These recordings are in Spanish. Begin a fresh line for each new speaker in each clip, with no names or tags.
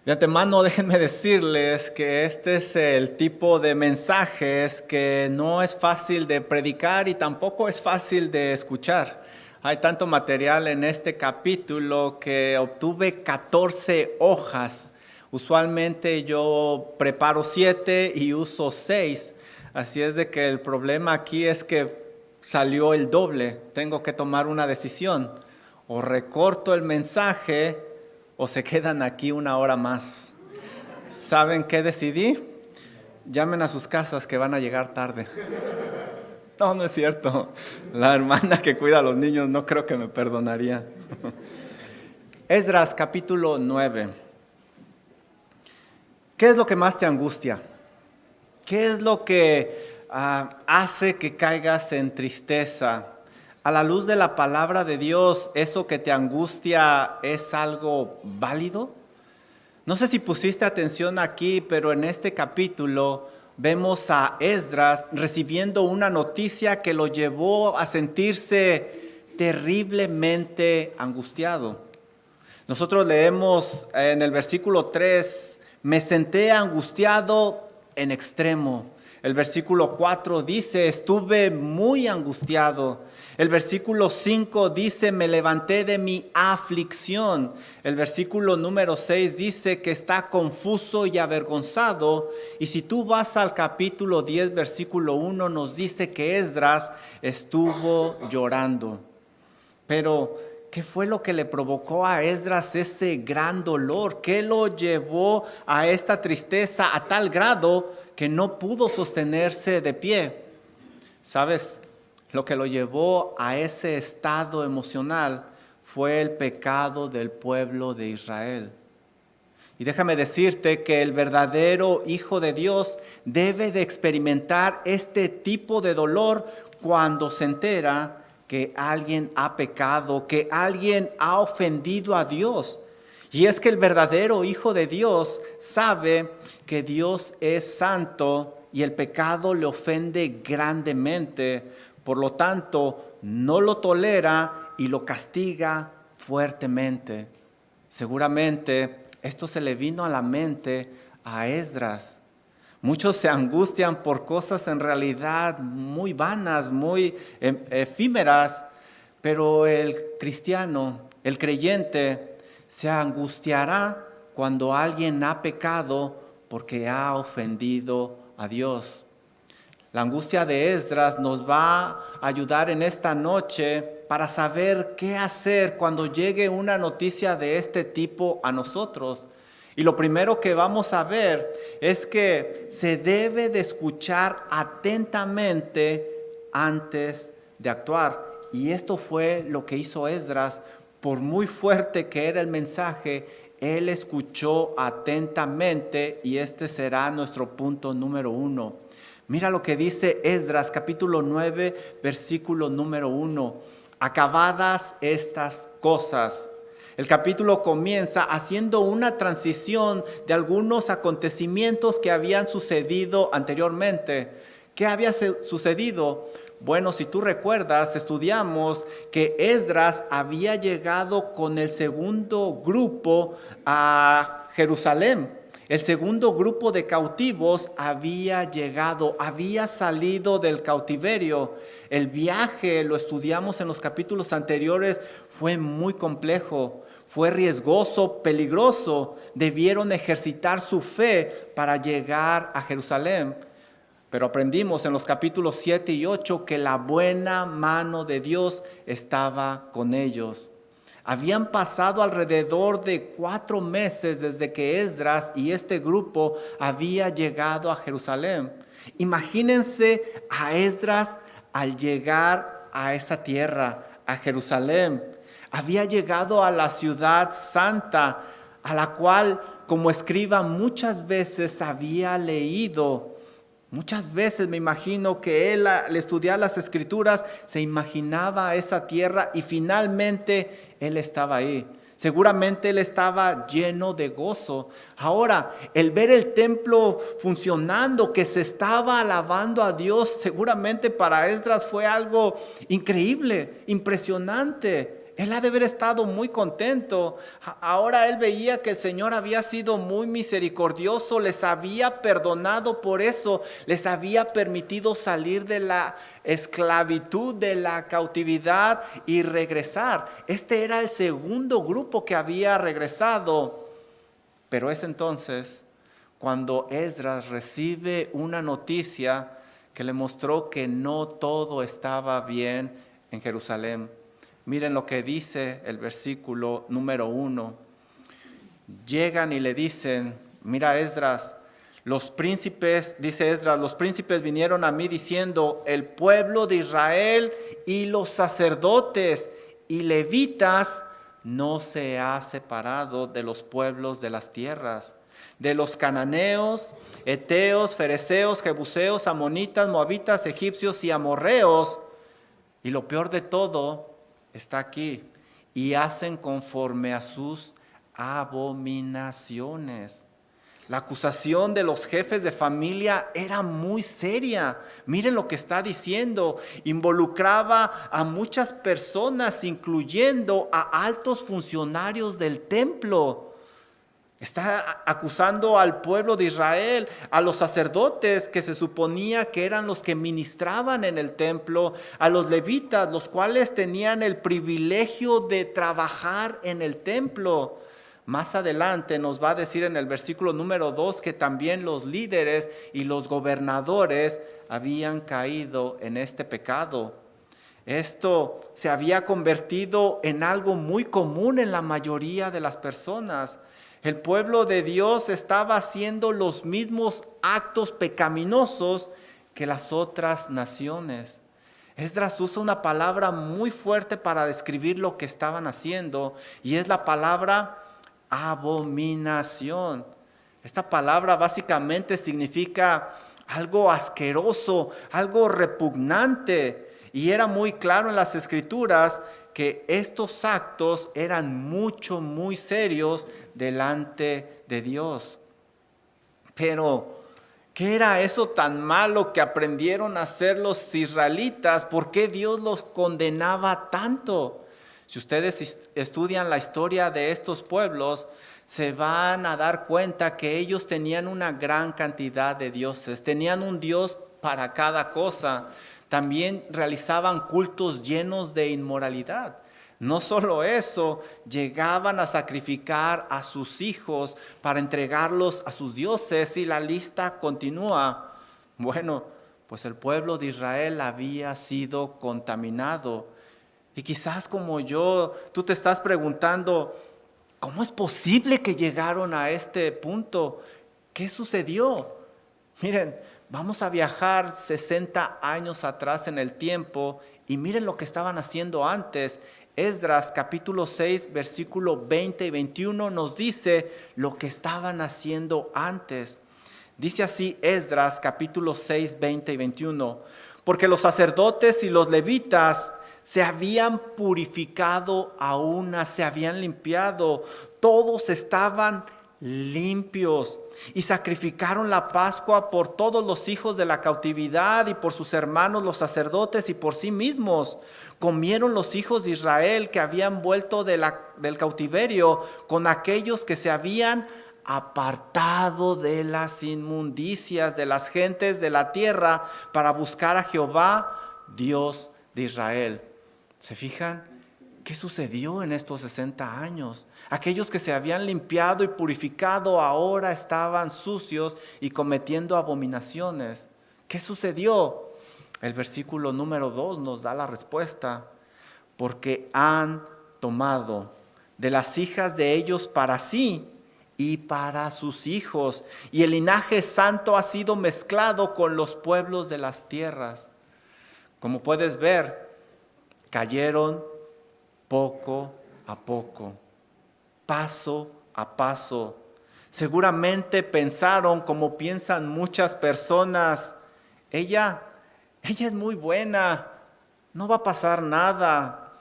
De antemano, déjenme decirles que este es el tipo de mensajes que no es fácil de predicar y tampoco es fácil de escuchar. Hay tanto material en este capítulo que obtuve 14 hojas. Usualmente yo preparo 7 y uso 6. Así es de que el problema aquí es que salió el doble. Tengo que tomar una decisión. O recorto el mensaje o se quedan aquí una hora más. ¿Saben qué decidí? Llamen a sus casas que van a llegar tarde. No, no es cierto. La hermana que cuida a los niños no creo que me perdonaría. Esdras capítulo 9. ¿Qué es lo que más te angustia? ¿Qué es lo que hace que caigas en tristeza? A la luz de la palabra de Dios, ¿eso que te angustia es algo válido? No sé si pusiste atención aquí, pero en este capítulo vemos a Esdras recibiendo una noticia que lo llevó a sentirse terriblemente angustiado. Nosotros leemos en el versículo 3, me senté angustiado en extremo. El versículo 4 dice, estuve muy angustiado. El versículo 5 dice, me levanté de mi aflicción. El versículo número 6 dice que está confuso y avergonzado. Y si tú vas al capítulo 10, versículo 1, nos dice que Esdras estuvo llorando. Pero, ¿qué fue lo que le provocó a Esdras ese gran dolor? ¿Qué lo llevó a esta tristeza a tal grado que no pudo sostenerse de pie? ¿Sabes? Lo que lo llevó a ese estado emocional fue el pecado del pueblo de Israel. Y déjame decirte que el verdadero Hijo de Dios debe de experimentar este tipo de dolor cuando se entera que alguien ha pecado, que alguien ha ofendido a Dios. Y es que el verdadero Hijo de Dios sabe que Dios es santo y el pecado le ofende grandemente. Por lo tanto, no lo tolera y lo castiga fuertemente. Seguramente esto se le vino a la mente a Esdras. Muchos se angustian por cosas en realidad muy vanas, muy efímeras, pero el cristiano, el creyente, se angustiará cuando alguien ha pecado porque ha ofendido a Dios. La angustia de Esdras nos va a ayudar en esta noche para saber qué hacer cuando llegue una noticia de este tipo a nosotros. Y lo primero que vamos a ver es que se debe de escuchar atentamente antes de actuar. Y esto fue lo que hizo Esdras. Por muy fuerte que era el mensaje, él escuchó atentamente y este será nuestro punto número 1. Mira lo que dice Esdras capítulo 9, versículo número 1. Acabadas estas cosas. El capítulo comienza haciendo una transición de algunos acontecimientos que habían sucedido anteriormente. ¿Qué había sucedido? Bueno, si tú recuerdas, estudiamos que Esdras había llegado con el segundo grupo a Jerusalén. El segundo grupo de cautivos había llegado, había salido del cautiverio. El viaje, lo estudiamos en los capítulos anteriores, fue muy complejo, fue riesgoso, peligroso. Debieron ejercitar su fe para llegar a Jerusalén. Pero aprendimos en los capítulos 7 y 8 que la buena mano de Dios estaba con ellos. Habían pasado alrededor de 4 meses desde que Esdras y este grupo había llegado a Jerusalén. Imagínense a Esdras al llegar a esa tierra, a Jerusalén. Había llegado a la ciudad santa, a la cual como escriba muchas veces había leído. Muchas veces me imagino que él al estudiar las escrituras se imaginaba esa tierra y finalmente él estaba ahí. Seguramente él estaba lleno de gozo. Ahora, el ver el templo funcionando, que se estaba alabando a Dios, seguramente para Esdras fue algo increíble, impresionante. Él ha de haber estado muy contento. Ahora él veía que el Señor había sido muy misericordioso, les había perdonado por eso, les había permitido salir de la esclavitud, de la cautividad y regresar. Este era el segundo grupo que había regresado. Pero es entonces cuando Esdras recibe una noticia que le mostró que no todo estaba bien en Jerusalén. Miren lo que dice el versículo número 1. Llegan y le dicen, mira Esdras, los príncipes, dice Esdras, los príncipes vinieron a mí diciendo, el pueblo de Israel y los sacerdotes y levitas no se ha separado de los pueblos de las tierras, de los cananeos, heteos, fereceos, jebuseos, amonitas, moabitas, egipcios y amorreos. Y lo peor de todo está aquí. Y hacen conforme a sus abominaciones. La acusación de los jefes de familia era muy seria. Miren lo que está diciendo. Involucraba a muchas personas, incluyendo a altos funcionarios del templo. Está acusando al pueblo de Israel, a los sacerdotes que se suponía que eran los que ministraban en el templo, a los levitas, los cuales tenían el privilegio de trabajar en el templo. Más adelante nos va a decir en el versículo número 2 que también los líderes y los gobernadores habían caído en este pecado. Esto se había convertido en algo muy común en la mayoría de las personas. El pueblo de Dios estaba haciendo los mismos actos pecaminosos que las otras naciones. Esdras usa una palabra muy fuerte para describir lo que estaban haciendo y es la palabra abominación. Esta palabra básicamente significa algo asqueroso, algo repugnante. Y era muy claro en las Escrituras que estos actos eran muy serios delante de Dios. Pero, ¿qué era eso tan malo que aprendieron a hacer los israelitas? ¿Por qué Dios los condenaba tanto? Si ustedes estudian la historia de estos pueblos, se van a dar cuenta que ellos tenían una gran cantidad de dioses. Tenían un Dios para cada cosa. También realizaban cultos llenos de inmoralidad. No solo eso, llegaban a sacrificar a sus hijos para entregarlos a sus dioses y la lista continúa. Bueno, pues el pueblo de Israel había sido contaminado. Y quizás como yo, tú te estás preguntando, ¿cómo es posible que llegaron a este punto? ¿Qué sucedió? Miren, vamos a viajar 60 años atrás en el tiempo y miren lo que estaban haciendo antes. Esdras capítulo 6 versículo 20 y 21 nos dice lo que estaban haciendo antes. Dice así Esdras capítulo 6, 20 y 21. Porque los sacerdotes y los levitas se habían purificado a una, se habían limpiado, todos estaban limpios y sacrificaron la Pascua por todos los hijos de la cautividad y por sus hermanos los sacerdotes y por sí mismos. Comieron los hijos de Israel que habían vuelto del cautiverio con aquellos que se habían apartado de las inmundicias de las gentes de la tierra para buscar a Jehová, Dios de Israel. ¿Se fijan? ¿Qué sucedió en estos 60 años? Aquellos que se habían limpiado y purificado ahora estaban sucios y cometiendo abominaciones. ¿Qué sucedió? El versículo número 2 nos da la respuesta. Porque han tomado de las hijas de ellos para sí y para sus hijos, y el linaje santo ha sido mezclado con los pueblos de las tierras. Como puedes ver, cayeron poco a poco, paso a paso. Seguramente pensaron, como piensan muchas personas, ella es muy buena, no va a pasar nada.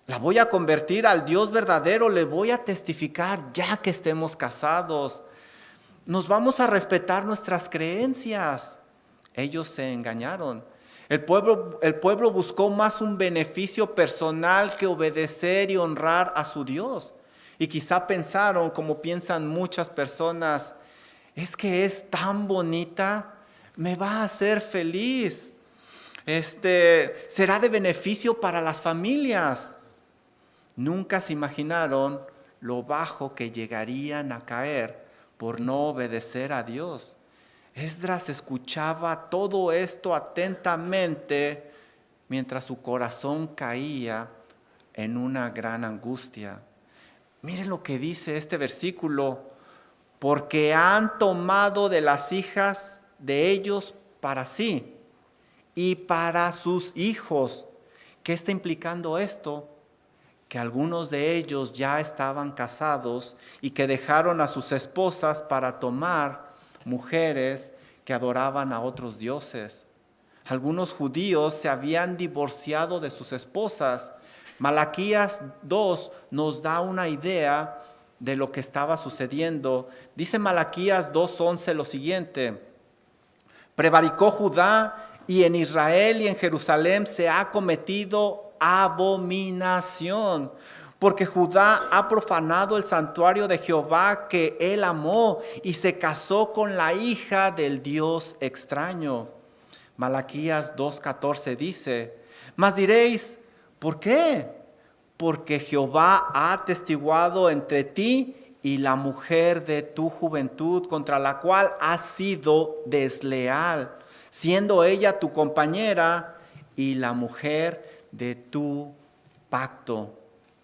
La voy a convertir al Dios verdadero, le voy a testificar ya que estemos casados. Nos vamos a respetar nuestras creencias. Ellos se engañaron. El pueblo buscó más un beneficio personal que obedecer y honrar a su Dios. Y quizá pensaron, como piensan muchas personas, es que es tan bonita, me va a hacer feliz. Será de beneficio para las familias. Nunca se imaginaron lo bajo que llegarían a caer por no obedecer a Dios. Esdras escuchaba todo esto atentamente mientras su corazón caía en una gran angustia. Miren lo que dice este versículo: porque han tomado de las hijas de ellos para sí y para sus hijos. ¿Qué está implicando esto? Que algunos de ellos ya estaban casados y que dejaron a sus esposas para tomar mujeres que adoraban a otros dioses. Algunos judíos se habían divorciado de sus esposas. Malaquías 2 nos da una idea de lo que estaba sucediendo. Dice Malaquías 2:11 lo siguiente: prevaricó Judá, y en Israel y en Jerusalén se ha cometido abominación, porque Judá ha profanado el santuario de Jehová que él amó y se casó con la hija del Dios extraño. Malaquías 2:14 dice: mas diréis, ¿por qué? Porque Jehová ha atestiguado entre ti y la mujer de tu juventud, contra la cual has sido desleal, siendo ella tu compañera y la mujer de tu pacto.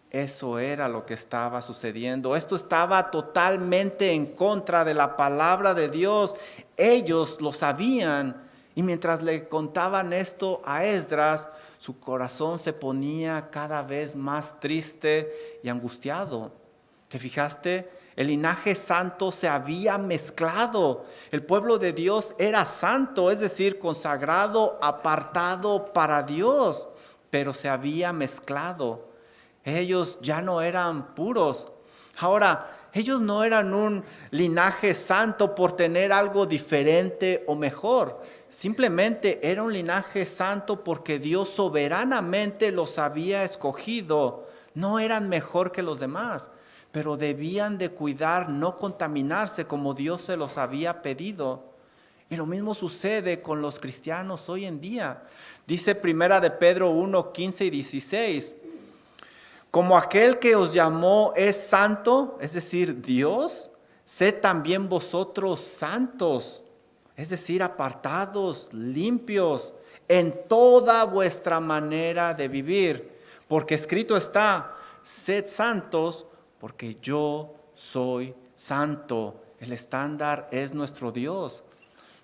Eso era lo que estaba sucediendo. Esto estaba totalmente en contra de la palabra de Dios. Ellos lo sabían, y mientras le contaban esto a Esdras, su corazón se ponía cada vez más triste y angustiado. ¿Te fijaste? El linaje santo se había mezclado. El pueblo de Dios era santo, es decir, consagrado, apartado para Dios, pero se había mezclado. Ellos ya no eran puros. Ahora, ellos no eran un linaje santo por tener algo diferente o mejor. Simplemente era un linaje santo porque Dios soberanamente los había escogido. No eran mejor que los demás, pero debían de cuidar no contaminarse como Dios se los había pedido. Y lo mismo sucede con los cristianos hoy en día. Dice Primera de Pedro 1:15 y 16. Como aquel que os llamó es santo, es decir, Dios, sed también vosotros santos, es decir, apartados, limpios, en toda vuestra manera de vivir. Porque escrito está: sed santos, porque yo soy santo. El estándar es nuestro Dios.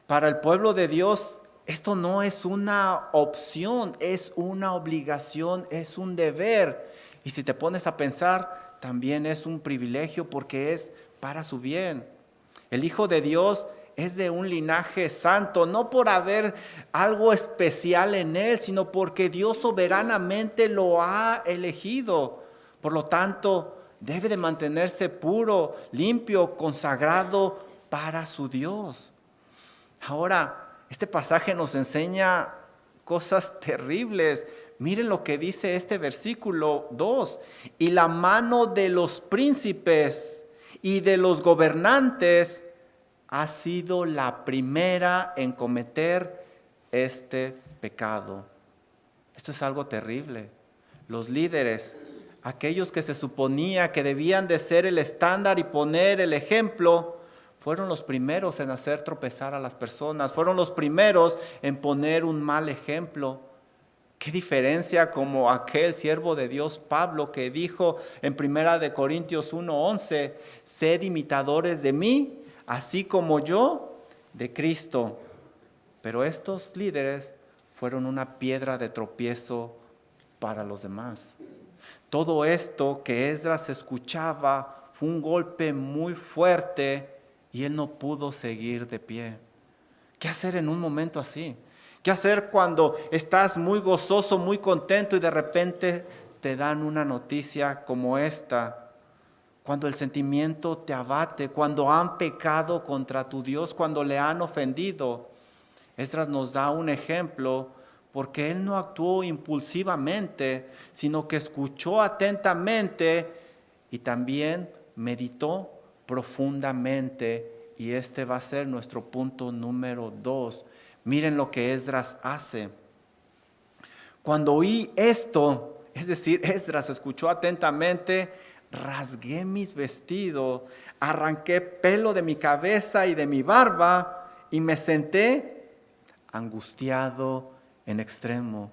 Para el pueblo de Dios, esto no es una opción, es una obligación, es un deber. Y si te pones a pensar, también es un privilegio porque es para su bien. El Hijo de Dios es de un linaje santo, no por haber algo especial en él, sino porque Dios soberanamente lo ha elegido. Por lo tanto, debe de mantenerse puro, limpio, consagrado para su Dios. Ahora, este pasaje nos enseña cosas terribles. Miren lo que dice este versículo 2. Y la mano de los príncipes y de los gobernantes ha sido la primera en cometer este pecado. Esto es algo terrible. Los líderes, aquellos que se suponía que debían de ser el estándar y poner el ejemplo, fueron los primeros en hacer tropezar a las personas. Fueron los primeros en poner un mal ejemplo. Qué diferencia como aquel siervo de Dios Pablo que dijo en 1 Corintios 1:11, sed imitadores de mí, así como yo de Cristo. Pero estos líderes fueron una piedra de tropiezo para los demás. Todo esto que Esdras escuchaba fue un golpe muy fuerte y él no pudo seguir de pie. ¿Qué hacer en un momento así? ¿Qué hacer cuando estás muy gozoso, muy contento y de repente te dan una noticia como esta? Cuando el sentimiento te abate, cuando han pecado contra tu Dios, cuando le han ofendido. Esdras nos da un ejemplo porque él no actuó impulsivamente, sino que escuchó atentamente y también meditó profundamente. Y este va a ser nuestro punto número 2. Miren lo que Esdras hace. Cuando oí esto, es decir, Esdras escuchó atentamente, rasgué mis vestidos, arranqué pelo de mi cabeza y de mi barba y me senté angustiado en extremo.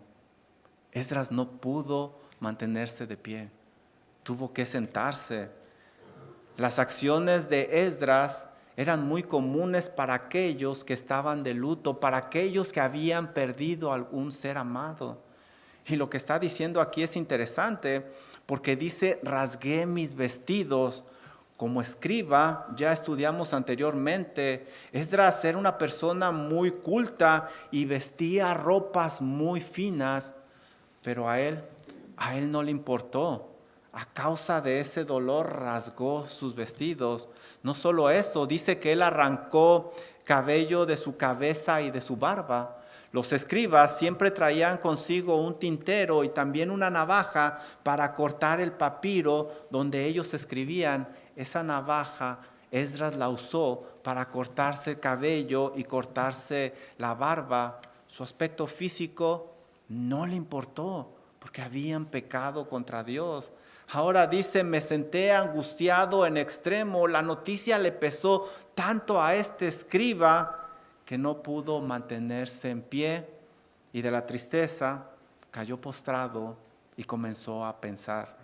Esdras no pudo mantenerse de pie, tuvo que sentarse. Las acciones de Esdras eran muy comunes para aquellos que estaban de luto, para aquellos que habían perdido algún ser amado. Y lo que está diciendo aquí es interesante porque dice, rasgué mis vestidos. Como escriba, ya estudiamos anteriormente, Esdras era una persona muy culta y vestía ropas muy finas, pero a él no le importó. A causa de ese dolor rasgó sus vestidos. No solo eso, dice que él arrancó cabello de su cabeza y de su barba. Los escribas siempre traían consigo un tintero y también una navaja para cortar el papiro donde ellos escribían. Esa navaja Esdras la usó para cortarse el cabello y cortarse la barba. Su aspecto físico no le importó porque habían pecado contra Dios. Ahora dice, me senté angustiado en extremo. La noticia le pesó tanto a este escriba que no pudo mantenerse en pie y de la tristeza cayó postrado y comenzó a pensar.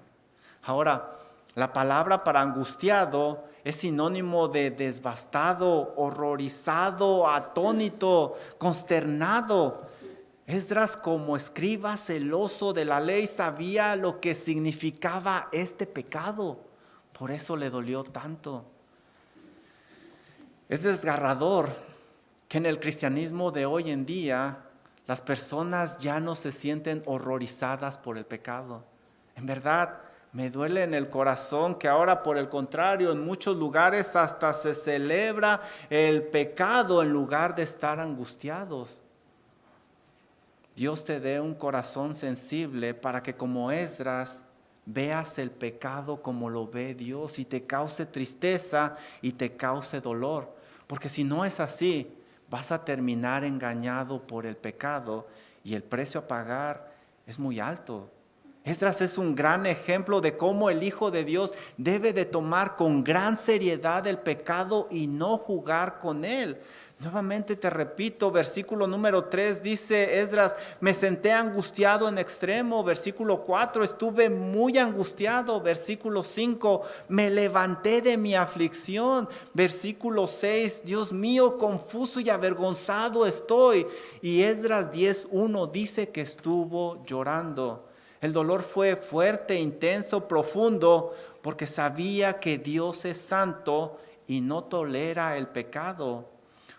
Ahora, la palabra para angustiado es sinónimo de devastado, horrorizado, atónito, consternado. Esdras, como escriba celoso de la ley, sabía lo que significaba este pecado. Por eso le dolió tanto. Es desgarrador que en el cristianismo de hoy en día las personas ya no se sienten horrorizadas por el pecado. En verdad, me duele en el corazón que ahora, por el contrario, en muchos lugares hasta se celebra el pecado en lugar de estar angustiados. Dios te dé un corazón sensible para que como Esdras veas el pecado como lo ve Dios y te cause tristeza y te cause dolor. Porque si no es así, vas a terminar engañado por el pecado y el precio a pagar es muy alto. Esdras es un gran ejemplo de cómo el Hijo de Dios debe de tomar con gran seriedad el pecado y no jugar con él. Nuevamente te repito, versículo número 3 dice Esdras, me senté angustiado en extremo. Versículo 4, estuve muy angustiado. Versículo 5, me levanté de mi aflicción. Versículo 6, Dios mío, confuso y avergonzado estoy. Y Esdras 10:1 dice que estuvo llorando. El dolor fue fuerte, intenso, profundo, porque sabía que Dios es santo y no tolera el pecado.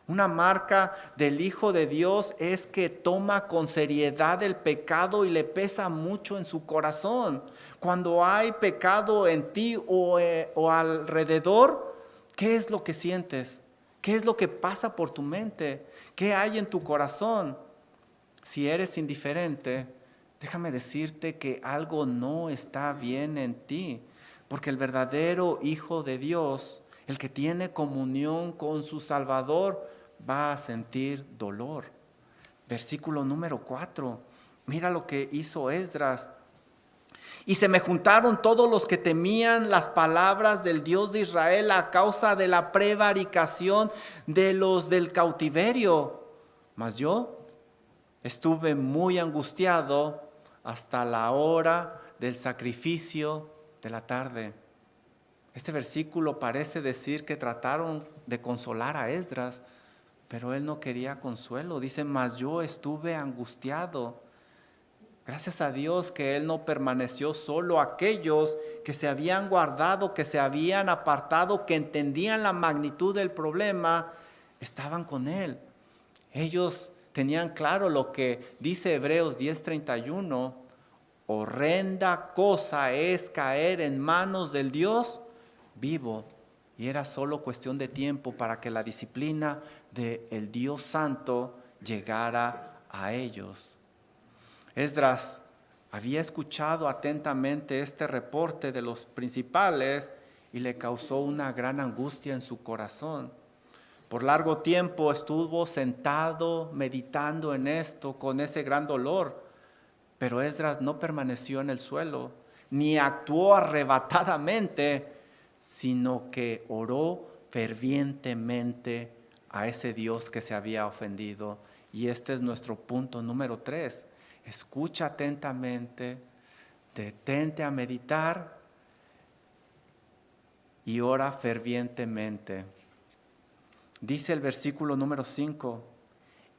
Una marca del Hijo de Dios es que toma con seriedad el pecado y le pesa mucho en su corazón. Cuando hay pecado en ti o alrededor, ¿qué es lo que sientes? ¿Qué es lo que pasa por tu mente? ¿Qué hay en tu corazón? Si eres indiferente, déjame decirte que algo no está bien en ti, porque el verdadero Hijo de Dios, el que tiene comunión con su Salvador, va a sentir dolor. Versículo número 4. Mira lo que hizo Esdras. Y se me juntaron todos los que temían las palabras del Dios de Israel a causa de la prevaricación de los del cautiverio. Mas yo estuve muy angustiado hasta la hora del sacrificio de la tarde. Este versículo parece decir que trataron de consolar a Esdras, pero él no quería consuelo. Dice, mas yo estuve angustiado. Gracias a Dios que él no permaneció solo. Aquellos que se habían guardado, que se habían apartado, que entendían la magnitud del problema, estaban con él. Ellos tenían claro lo que dice Hebreos 10:31. Horrenda cosa es caer en manos del Dios vivo. Y era solo cuestión de tiempo para que la disciplina del Dios Santo llegara a ellos. Esdras había escuchado atentamente este reporte de los principales y le causó una gran angustia en su corazón. Por largo tiempo estuvo sentado meditando en esto con ese gran dolor, pero Esdras no permaneció en el suelo, ni actuó arrebatadamente, sino que oró fervientemente a ese Dios que se había ofendido. Y este es nuestro punto número 3. Escucha atentamente, detente a meditar y ora fervientemente. Dice el versículo número 5,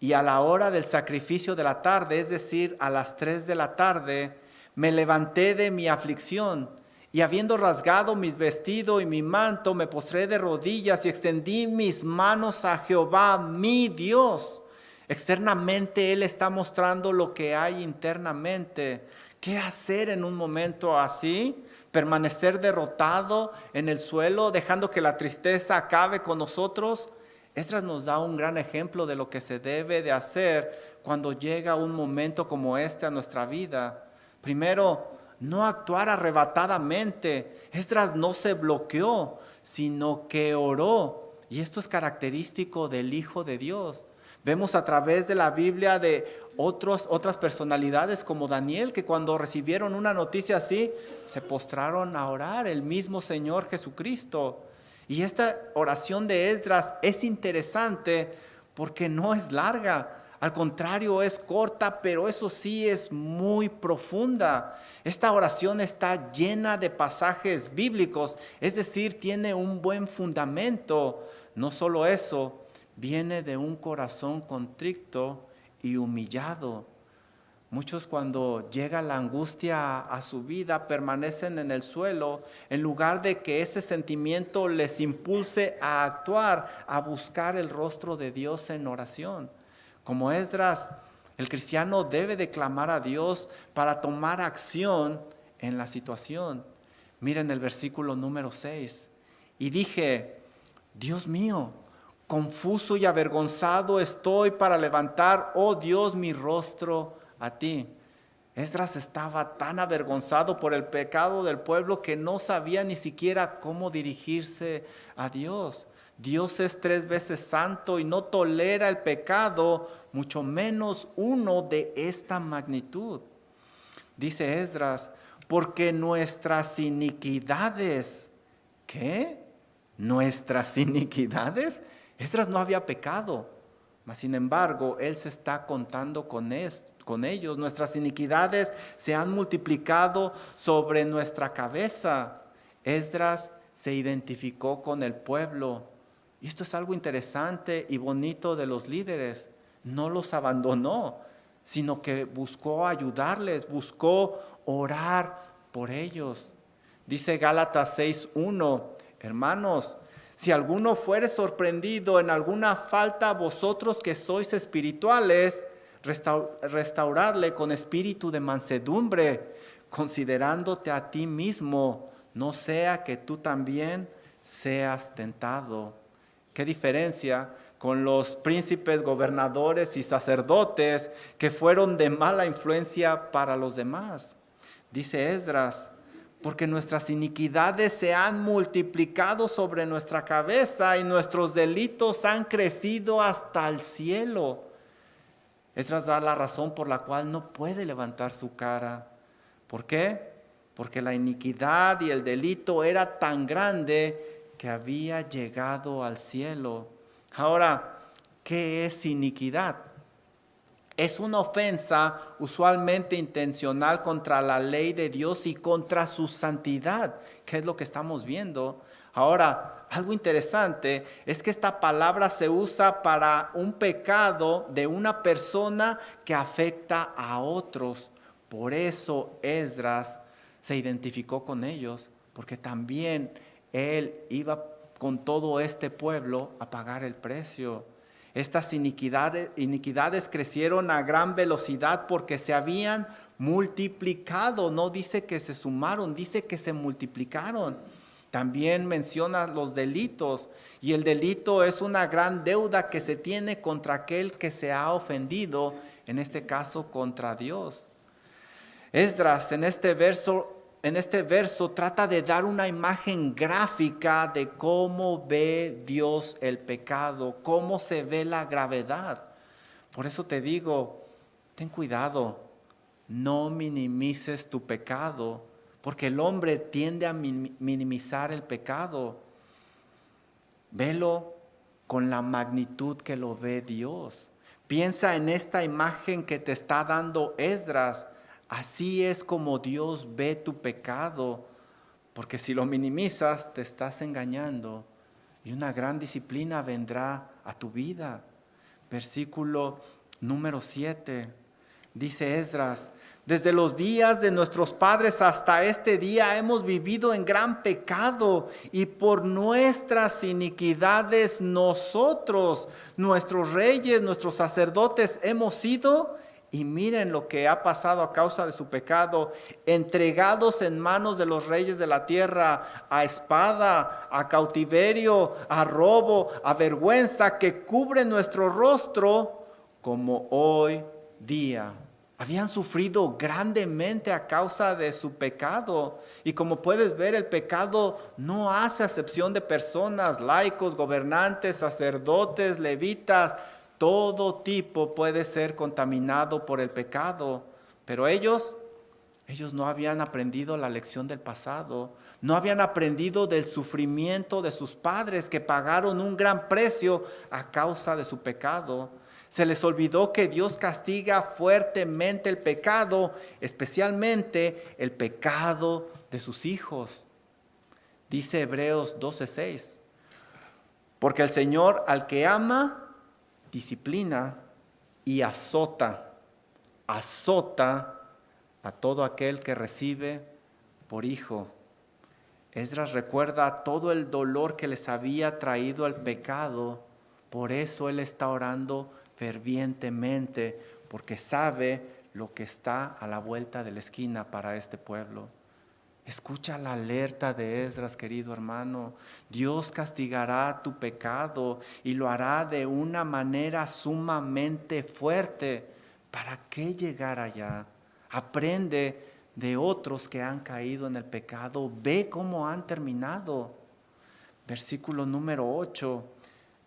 y a la hora del sacrificio de la tarde, es decir, a las 3 de la tarde, me levanté de mi aflicción y habiendo rasgado mis vestidos y mi manto, me postré de rodillas y extendí mis manos a Jehová, mi Dios. Externamente Él está mostrando lo que hay internamente. ¿Qué hacer en un momento así? ¿Permanecer derrotado en el suelo, dejando que la tristeza acabe con nosotros? Esdras nos da un gran ejemplo de lo que se debe de hacer cuando llega un momento como este a nuestra vida. Primero, no actuar arrebatadamente. Esdras no se bloqueó, sino que oró. Y esto es característico del Hijo de Dios. Vemos a través de la Biblia de otras personalidades como Daniel, que cuando recibieron una noticia así, se postraron a orar, el mismo Señor Jesucristo. Y esta oración de Esdras es interesante porque no es larga. Al contrario, es corta, pero eso sí es muy profunda. Esta oración está llena de pasajes bíblicos, es decir, tiene un buen fundamento. No solo eso, viene de un corazón contrito y humillado. Muchos cuando llega la angustia a su vida permanecen en el suelo en lugar de que ese sentimiento les impulse a actuar, a buscar el rostro de Dios en oración. Como Esdras, el cristiano debe de clamar a Dios para tomar acción en la situación. Miren el versículo número 6. Y dije, Dios mío, confuso y avergonzado estoy para levantar, oh Dios, mi rostro a ti. Esdras estaba tan avergonzado por el pecado del pueblo que no sabía ni siquiera cómo dirigirse a Dios. Dios es 3 veces santo y no tolera el pecado, mucho menos uno de esta magnitud. Dice Esdras, porque nuestras iniquidades, ¿qué? ¿Nuestras iniquidades? Esdras no había pecado, mas sin embargo, él se está contando con ellos. Nuestras iniquidades se han multiplicado sobre nuestra cabeza. Esdras se identificó con el pueblo. Y esto es algo interesante y bonito de los líderes. No los abandonó, sino que buscó ayudarles, buscó orar por ellos. Dice Gálatas 6:1, hermanos, si alguno fuere sorprendido en alguna falta, vosotros que sois espirituales, restaurarle con espíritu de mansedumbre, considerándote a ti mismo, no sea que tú también seas tentado. ¿Qué diferencia con los príncipes, gobernadores y sacerdotes que fueron de mala influencia para los demás? Dice Esdras, porque nuestras iniquidades se han multiplicado sobre nuestra cabeza y nuestros delitos han crecido hasta el cielo. Esdras da la razón por la cual no puede levantar su cara. ¿Por qué? Porque la iniquidad y el delito era tan grande que había llegado al cielo. Ahora, ¿qué es iniquidad? Es una ofensa usualmente intencional contra la ley de Dios y contra su santidad, que es lo que estamos viendo. Ahora, algo interesante es que esta palabra se usa para un pecado de una persona que afecta a otros. Por eso Esdras se identificó con ellos, porque también él iba con todo este pueblo a pagar el precio. Estas iniquidades crecieron a gran velocidad porque se habían multiplicado. No dice que se sumaron, dice que se multiplicaron. También menciona los delitos, y el delito es una gran deuda que se tiene contra aquel que se ha ofendido, en este caso contra Dios. Esdras en este verso trata de dar una imagen gráfica de cómo ve Dios el pecado, cómo se ve la gravedad. Por eso te digo, ten cuidado, no minimices tu pecado, porque el hombre tiende a minimizar el pecado. Velo con la magnitud que lo ve Dios. Piensa en esta imagen que te está dando Esdras. Así es como Dios ve tu pecado, porque si lo minimizas te estás engañando y una gran disciplina vendrá a tu vida. Versículo número 7, dice Esdras: desde los días de nuestros padres hasta este día hemos vivido en gran pecado, y por nuestras iniquidades nosotros, nuestros reyes, nuestros sacerdotes hemos sido, y miren lo que ha pasado a causa de su pecado, entregados en manos de los reyes de la tierra, a espada, a cautiverio, a robo, a vergüenza que cubre nuestro rostro, como hoy día. Habían sufrido grandemente a causa de su pecado. Y como puedes ver, el pecado no hace acepción de personas, laicos, gobernantes, sacerdotes, levitas. Todo tipo puede ser contaminado por el pecado. Pero ellos no habían aprendido la lección del pasado. No habían aprendido del sufrimiento de sus padres que pagaron un gran precio a causa de su pecado. Se les olvidó que Dios castiga fuertemente el pecado, especialmente el pecado de sus hijos. Dice Hebreos 12:6, porque el Señor al que ama, disciplina y azota a todo aquel que recibe por hijo. Esdras recuerda todo el dolor que les había traído el pecado, por eso él está orando fervientemente, porque sabe lo que está a la vuelta de la esquina para este pueblo. Escucha la alerta de Esdras, querido hermano. Dios castigará tu pecado y lo hará de una manera sumamente fuerte. ¿Para qué llegar allá? Aprende de otros que han caído en el pecado. Ve cómo han terminado. Versículo número 8.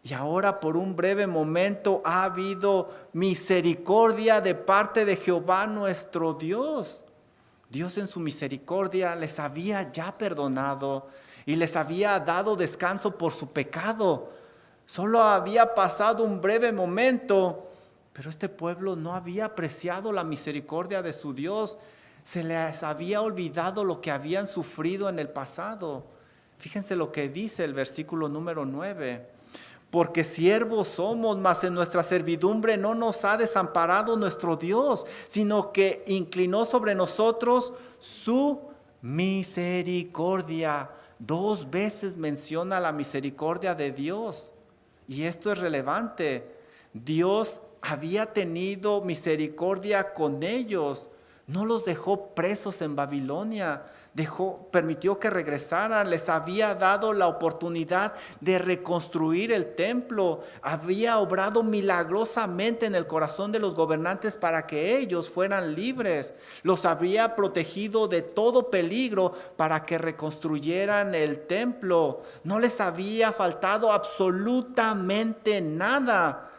Y ahora por un breve momento ha habido misericordia de parte de Jehová nuestro Dios. Dios en su misericordia les había ya perdonado y les había dado descanso por su pecado. Solo había pasado un breve momento, pero este pueblo no había apreciado la misericordia de su Dios. Se les había olvidado lo que habían sufrido en el pasado. Fíjense lo que dice el versículo número 9. Porque siervos somos, mas en nuestra servidumbre no nos ha desamparado nuestro Dios, sino que inclinó sobre nosotros su misericordia. 2 veces menciona la misericordia de Dios. Y esto es relevante. Dios había tenido misericordia con ellos. No los dejó presos en Babilonia. Permitió que regresaran, les había dado la oportunidad de reconstruir el templo, había obrado milagrosamente en el corazón de los gobernantes para que ellos fueran libres, los había protegido de todo peligro para que reconstruyeran el templo, no les había faltado absolutamente nada,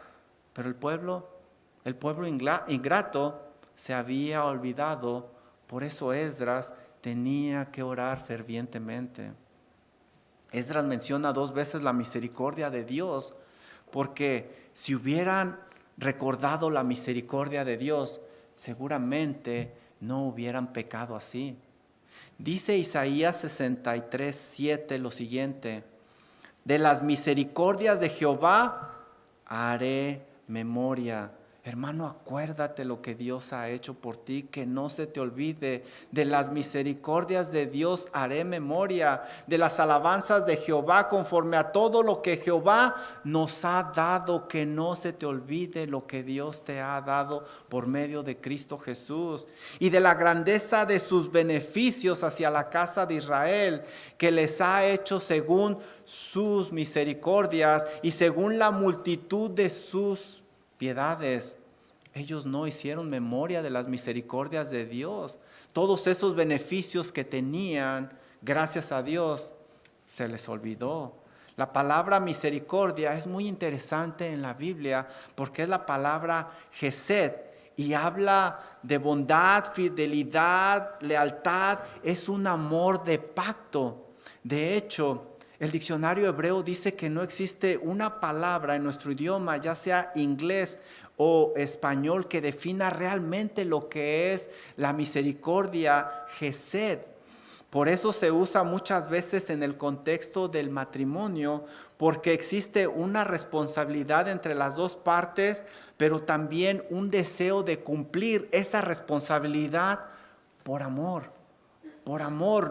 pero el pueblo ingrato se había olvidado. Por eso Esdras tenía que orar fervientemente. Esdras menciona 2 veces la misericordia de Dios, porque si hubieran recordado la misericordia de Dios, seguramente no hubieran pecado así. Dice Isaías 63:7 lo siguiente: de las misericordias de Jehová haré memoria. Hermano, acuérdate lo que Dios ha hecho por ti, que no se te olvide. De las misericordias de Dios haré memoria, de las alabanzas de Jehová conforme a todo lo que Jehová nos ha dado, que no se te olvide lo que Dios te ha dado por medio de Cristo Jesús. Y de la grandeza de sus beneficios hacia la casa de Israel, que les ha hecho según sus misericordias y según la multitud de sus piedades. Ellos no hicieron memoria de las misericordias de Dios. todos esos beneficios que tenían, gracias a Dios, se les olvidó. La palabra misericordia es muy interesante en la Biblia porque es la palabra Gesed y habla de bondad, fidelidad, lealtad. Es un amor de pacto. De hecho, el diccionario hebreo dice que no existe una palabra en nuestro idioma, ya sea inglés o español, que defina realmente lo que es la misericordia Gesed. Por eso se usa muchas veces en el contexto del matrimonio, porque existe una responsabilidad entre las dos partes, pero también un deseo de cumplir esa responsabilidad por amor,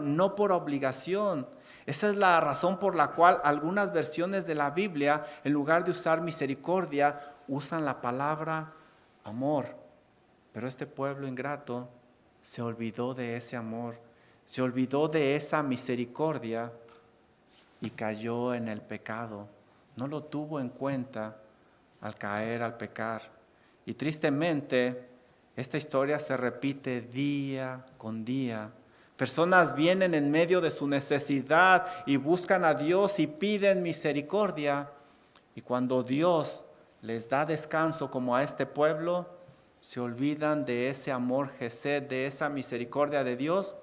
no por obligación. Esa es la razón por la cual algunas versiones de la Biblia, en lugar de usar misericordia, usan la palabra amor. Pero este pueblo ingrato se olvidó de ese amor. Se olvidó de esa misericordia y cayó en el pecado. No lo tuvo en cuenta al caer, al pecar. Y tristemente, esta historia se repite día con día. Personas vienen en medio de su necesidad y buscan a Dios y piden misericordia. Y cuando Dios les da descanso como a este pueblo, se olvidan de ese amor Gesed, de esa misericordia de Dios,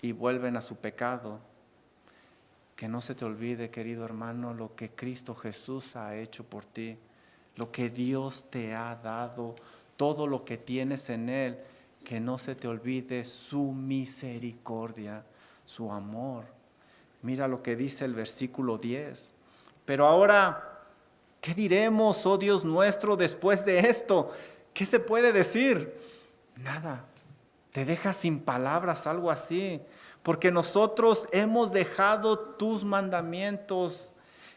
y vuelven a su pecado. Que no se te olvide, querido hermano, lo que Cristo Jesús ha hecho por ti, lo que Dios te ha dado, todo lo que tienes en Él. Que no se te olvide su misericordia, su amor. Mira lo que dice el versículo 10. Pero ahora, ¿qué diremos, oh Dios nuestro, después de esto? ¿Qué se puede decir? Nada. Te dejas sin palabras algo así, porque nosotros hemos dejado tus mandamientos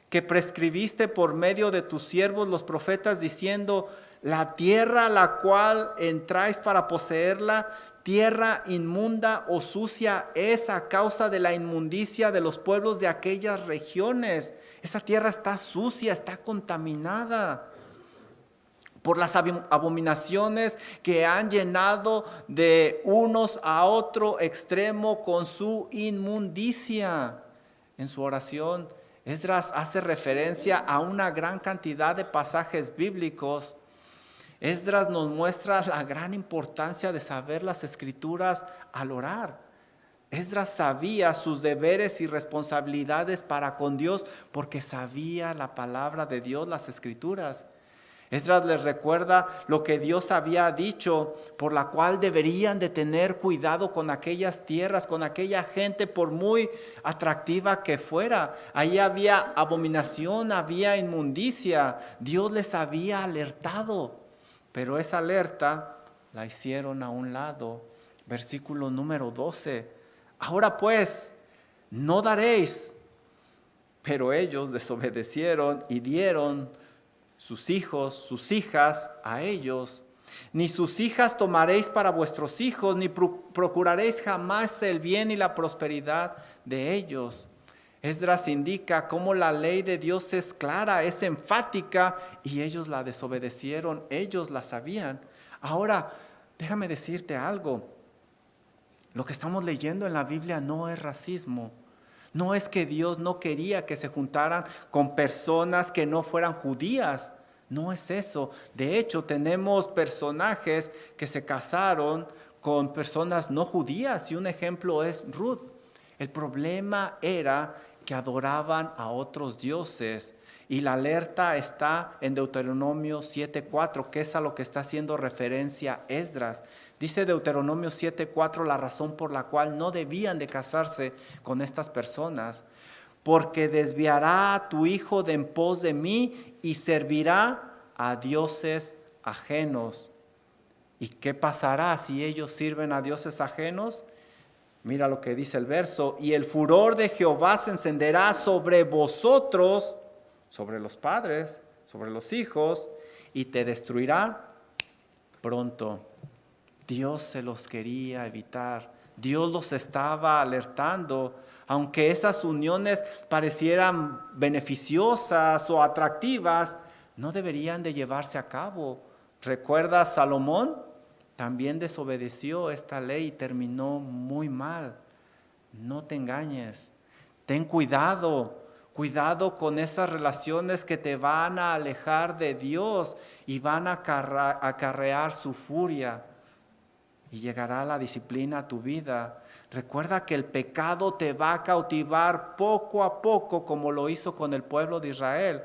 que prescribiste por medio de tus siervos los profetas, diciendo: la tierra a la cual entráis para poseerla, tierra inmunda o sucia es a causa de la inmundicia de los pueblos de aquellas regiones. Esa tierra está sucia, está contaminada por las abominaciones que han llenado de unos a otro extremo con su inmundicia. En su oración, Esdras hace referencia a una gran cantidad de pasajes bíblicos. Esdras nos muestra la gran importancia de saber las Escrituras al orar. Esdras sabía sus deberes y responsabilidades para con Dios porque sabía la palabra de Dios, las Escrituras. Esdras les recuerda lo que Dios había dicho, por la cual deberían de tener cuidado con aquellas tierras, con aquella gente, por muy atractiva que fuera. Ahí había abominación, había inmundicia. Dios les había alertado, pero esa alerta la hicieron a un lado. Versículo número 12. Ahora pues, no daréis. Pero ellos desobedecieron y dieron sus hijos, sus hijas a ellos. Ni sus hijas tomaréis para vuestros hijos, ni procuraréis jamás el bien y la prosperidad de ellos. Esdras indica cómo la ley de Dios es clara, es enfática, y ellos la desobedecieron, ellos la sabían. Ahora, déjame decirte algo. Lo que estamos leyendo en la Biblia no es racismo. No es que Dios no quería que se juntaran con personas que no fueran judías. No es eso. De hecho, tenemos personajes que se casaron con personas no judías y un ejemplo es Ruth. El problema era que adoraban a otros dioses y la alerta está en Deuteronomio 7:4, que es a lo que está haciendo referencia Esdras. Dice Deuteronomio 7:4 la razón por la cual no debían de casarse con estas personas. Porque desviará a tu hijo de en pos de mí y servirá a dioses ajenos. ¿Y qué pasará si ellos sirven a dioses ajenos? Mira lo que dice el verso. Y el furor de Jehová se encenderá sobre vosotros, sobre los padres, sobre los hijos, y te destruirá pronto. Dios se los quería evitar. Dios los estaba alertando. Aunque esas uniones parecieran beneficiosas o atractivas, no deberían de llevarse a cabo. ¿Recuerda Salomón? también desobedeció esta ley y terminó muy mal. No te engañes. Ten cuidado. Cuidado con esas relaciones que te van a alejar de Dios y van a acarrear su furia. Y llegará la disciplina a tu vida. Recuerda que el pecado te va a cautivar poco a poco, como lo hizo con el pueblo de Israel.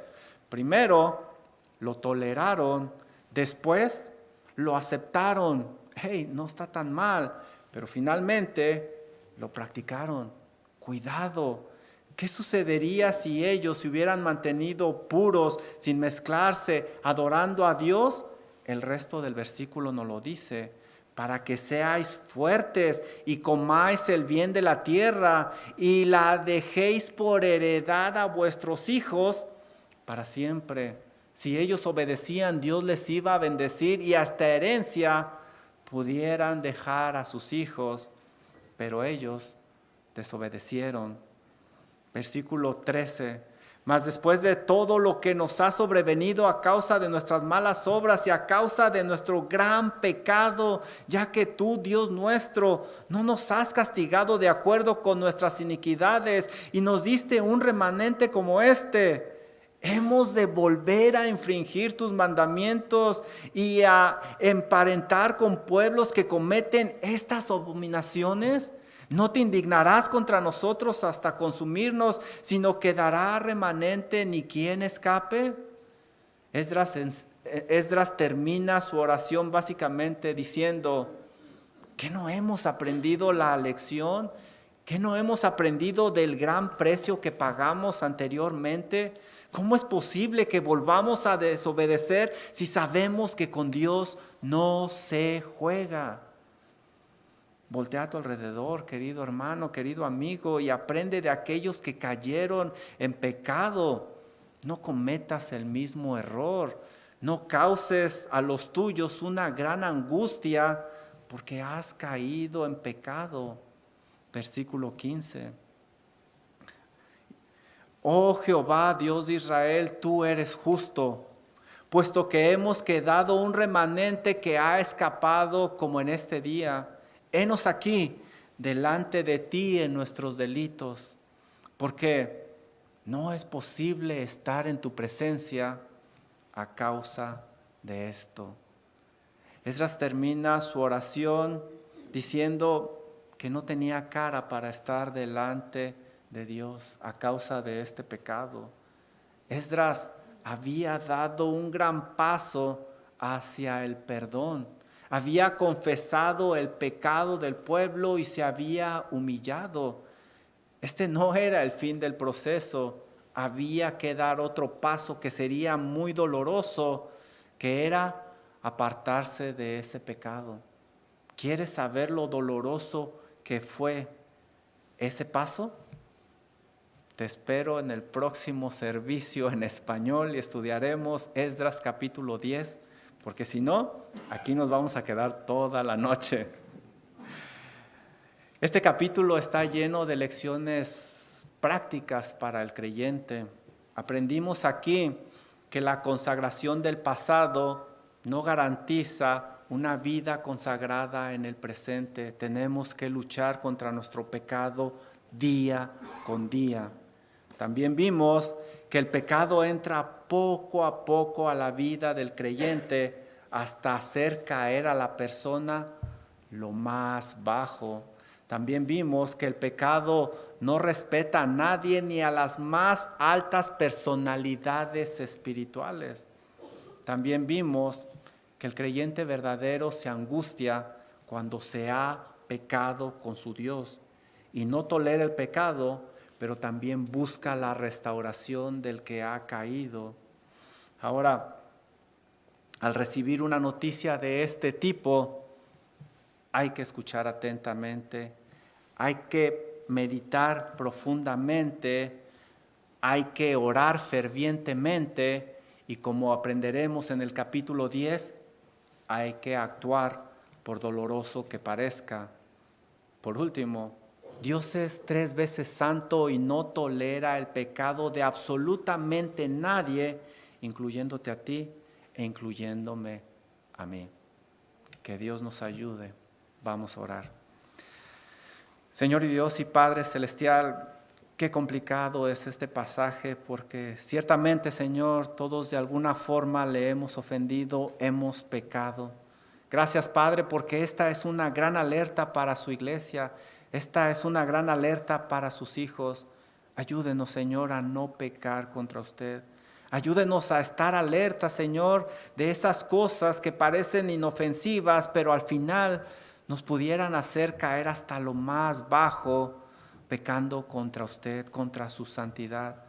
Primero lo toleraron, después lo aceptaron. Hey, no está tan mal, pero finalmente lo practicaron. Cuidado. ¿Qué sucedería si ellos se hubieran mantenido puros, sin mezclarse, adorando a Dios? El resto del versículo nos lo dice. Para que seáis fuertes y comáis el bien de la tierra y la dejéis por heredad a vuestros hijos para siempre. Si ellos obedecían, Dios les iba a bendecir y hasta herencia pudieran dejar a sus hijos, pero ellos desobedecieron. Versículo 13. Mas después de todo lo que nos ha sobrevenido a causa de nuestras malas obras y a causa de nuestro gran pecado, ya que tú, Dios nuestro, no nos has castigado de acuerdo con nuestras iniquidades y nos diste un remanente como este, hemos de volver a infringir tus mandamientos y a emparentar con pueblos que cometen estas abominaciones. No te indignarás contra nosotros hasta consumirnos, sino quedará remanente ni quien escape. Esdras termina su oración básicamente diciendo, ¿qué no hemos aprendido la lección? ¿Qué no hemos aprendido del gran precio que pagamos anteriormente? ¿Cómo es posible que volvamos a desobedecer si sabemos que con Dios no se juega? Voltea a tu alrededor, querido hermano, querido amigo, y aprende de aquellos que cayeron en pecado. No cometas el mismo error. No causes a los tuyos una gran angustia porque has caído en pecado. Versículo 15. Oh Jehová, Dios de Israel, tú eres justo, puesto que hemos quedado un remanente que ha escapado como en este día. Henos aquí delante de ti en nuestros delitos, porque no es posible estar en tu presencia a causa de esto. Esdras termina su oración diciendo que no tenía cara para estar delante de Dios a causa de este pecado. Esdras había dado un gran paso hacia el perdón. Había confesado el pecado del pueblo y se había humillado. Este no era el fin del proceso. Había que dar otro paso que sería muy doloroso, que era apartarse de ese pecado. ¿Quieres saber lo doloroso que fue ese paso? Te espero en el próximo servicio en español y estudiaremos Esdras capítulo 10. Porque si no, aquí nos vamos a quedar toda la noche. Este capítulo está lleno de lecciones prácticas para el creyente. Aprendimos aquí que la consagración del pasado no garantiza una vida consagrada en el presente. Tenemos que luchar contra nuestro pecado día con día. También vimos que el pecado entra poco a poco a la vida del creyente hasta hacer caer a la persona lo más bajo. También vimos que el pecado no respeta a nadie ni a las más altas personalidades espirituales. También vimos que el creyente verdadero se angustia cuando se ha pecado con su Dios y no tolera el pecado, pero también busca la restauración del que ha caído. Ahora, al recibir una noticia de este tipo, hay que escuchar atentamente, hay que meditar profundamente, hay que orar fervientemente y como aprenderemos en el capítulo 10, hay que actuar por doloroso que parezca. Por último, Dios es 3 veces santo y no tolera el pecado de absolutamente nadie, incluyéndote a ti e incluyéndome a mí. Que Dios nos ayude. Vamos a orar. Señor y Dios y Padre Celestial, qué complicado es este pasaje, porque ciertamente, Señor, todos de alguna forma le hemos ofendido, hemos pecado. Gracias, Padre, porque esta es una gran alerta para su iglesia, esta es una gran alerta para sus hijos. Ayúdenos, Señor, a no pecar contra usted. Ayúdenos a estar alerta, Señor, de esas cosas que parecen inofensivas, pero al final nos pudieran hacer caer hasta lo más bajo, pecando contra usted, contra su santidad.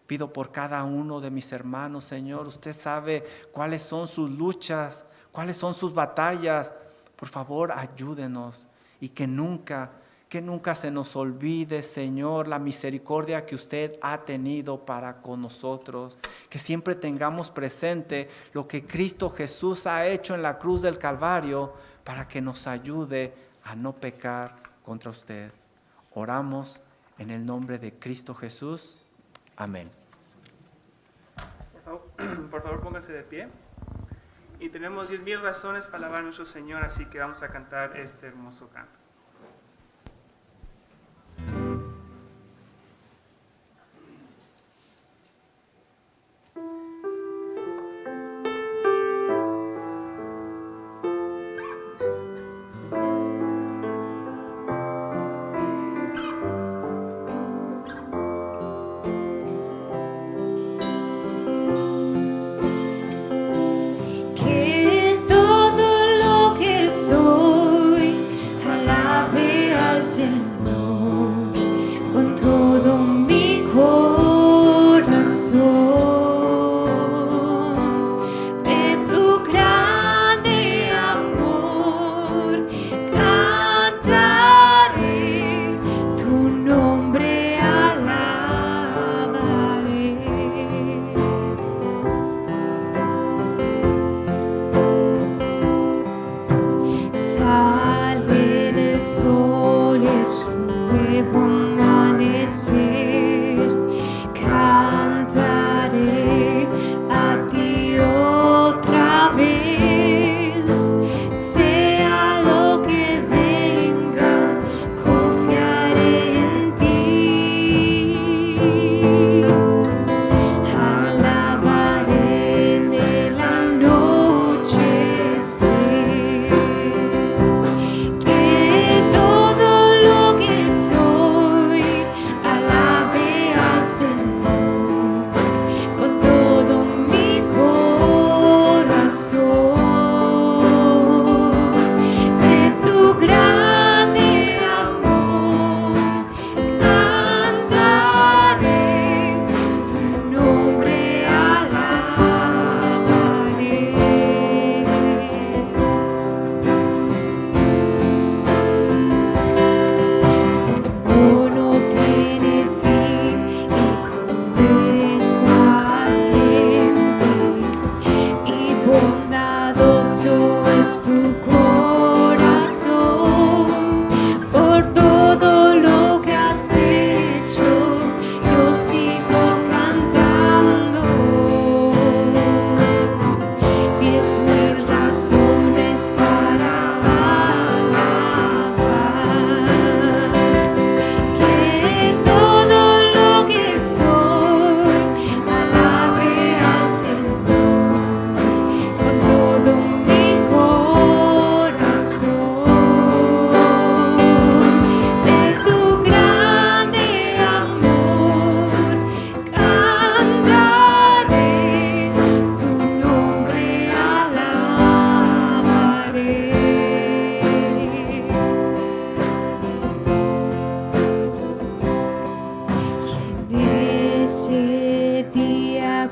Pido por cada uno de mis hermanos, Señor. Usted sabe cuáles son sus luchas, cuáles son sus batallas. Por favor, ayúdenos y que nunca se nos olvide, Señor, la misericordia que usted ha tenido para con nosotros. Que siempre tengamos presente lo que Cristo Jesús ha hecho en la cruz del Calvario para que nos ayude a no pecar contra usted. Oramos en el nombre de Cristo Jesús. Amén.
Por favor, pónganse de pie. Y tenemos 10,000 razones para alabar a nuestro Señor, así que vamos a cantar este hermoso canto.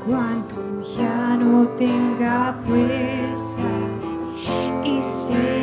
cuando ya no tenga fuerza y se